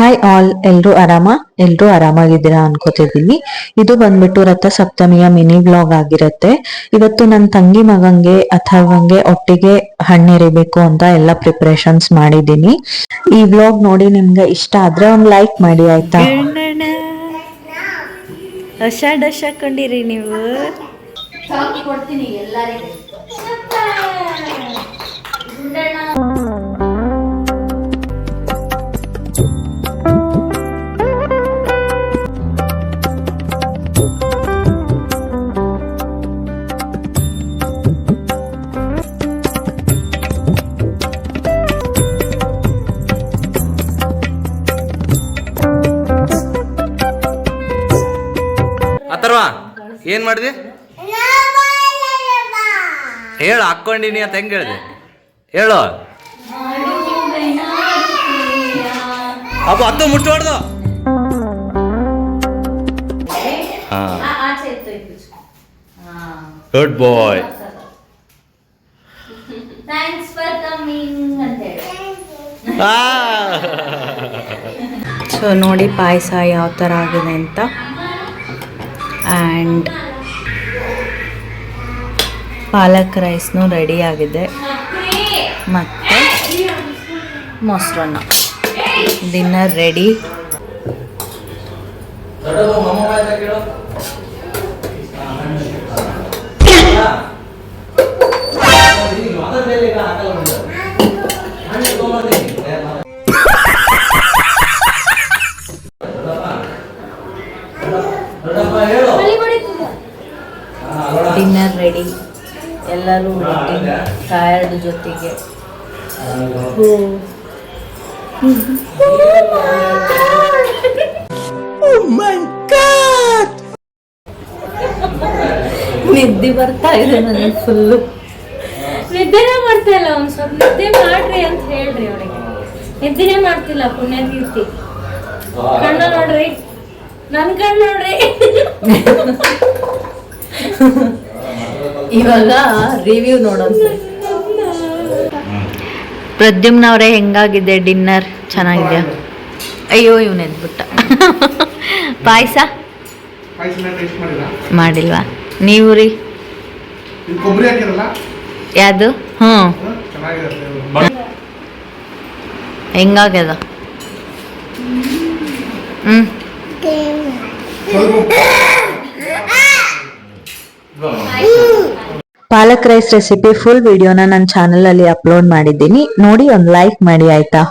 Hi all, ಎಲ್ರೂ ಆರಾಮಾಗಿದ್ದೀರಾ ಅನ್ಕೋತಿದ್ದೀನಿ. ಇದು ಬಂದ್ಬಿಟ್ಟು ರಥ ಸಪ್ತಮಿಯ ಮಿನಿ ವ್ಲಾಗ್ ಆಗಿರುತ್ತೆ. ಇವತ್ತು ನನ್ನ ತಂಗಿ ಮಗಂಗೆ ಅಥರ್ವಂಗೆ ಒಟ್ಟಿಗೆ ಹಣ್ಣೆರಿಬೇಕು ಅಂತ ಎಲ್ಲ ಪ್ರಿಪರೇಷನ್ಸ್ ಮಾಡಿದ್ದೀನಿ. ಈ ವ್ಲಾಗ್ ನೋಡಿ ನಿಮ್ಗೆ ಇಷ್ಟ ಆದ್ರೆ ಒಂದು ಲೈಕ್ ಮಾಡಿ ಆಯ್ತಾ. ಡಶ್ ಹಾಕೊಂಡಿರಿ ನೀವು. ಕೊಡ್ತೀನಿ ಎಲ್ಲರಿಗೂ. ಅಥರ್ವ ಏನ್ ಮಾಡಿದೆ ಹೇಳು. ಹಾಕ್ಕೊಂಡಿನಿ ಅಂತ ಹೆಂಗ್ ಹೇಳಿದೆ ಹೇಳು. ಅಪ್ಪ ಹತ್ತು ಮುಟ್ಟಬಾರ್ದು. ಗುಡ್ ಬಾಯ್. ಸೊ ನೋಡಿ ಪಾಯಸ ಯಾವ ಥರ ಆಗಿದೆ ಅಂತ. ಆ್ಯಂಡ್ ಪಾಲಕ್ ರೈಸ್ನೂ ರೆಡಿ ಆಗಿದೆ ಮತ್ತು ಮೊಸರನ್ನ. Dinner ready. Dinner ready. ಎಲ್ಲರೂ ಟಯರ್ಡ್ ಜೊತೆಗೆ ನಿದ್ದೆ ಬರ್ತಾ ಇದೆ ನನಗೆ ಫುಲ್ಲು. ನಿದ್ದೆನೇ ಮಾಡ್ತಾ ಇಲ್ಲ. ಒಂದ್ ಸ್ವಲ್ಪ ನಿದ್ದೆ ಮಾಡ್ರಿ ಅಂತ ಹೇಳ್ರಿ ಅವಳಿಗೆ. ನಿದ್ದೆನೇ ಮಾಡ್ತಿಲ್ಲ ಪುಣ್ಯಕೀರ್ತಿ. ಕಣ್ಣ ನೋಡ್ರಿ, ನನ್ ಕಣ್ಣು ನೋಡ್ರಿ. ಇವಾಗ ರಿವ್ಯೂ ನೋಡೋದು. ಪ್ರದ್ಯುಮ್ನ ಅವರೇ ಹೆಂಗಾಗಿದೆ ಡಿನ್ನರ್? ಚೆನ್ನಾಗಿದೆಯಾ? ಅಯ್ಯೋ ಇವನು ಎದ್ಬಿಟ್ಟ. ಪಾಯಸ ಮಾಡಿಲ್ವಾ ನೀವು ರೀ? ಯಾವುದು? ಹೆಂಗಾಗ್ಯದ? ಪಾಲಕ್ ರೈಸ್ ರೆಸಿಪಿ ಫುಲ್ ವಿಡಿಯೋನ ನನ್ನ ಚಾನಲ್ ಅಲ್ಲಿ ಅಪ್ಲೋಡ್ ಮಾಡಿದ್ದೀನಿ. ನೋಡಿ ಒಂದು ಲೈಕ್ ಮಾಡಿ ಆಯ್ತಾ.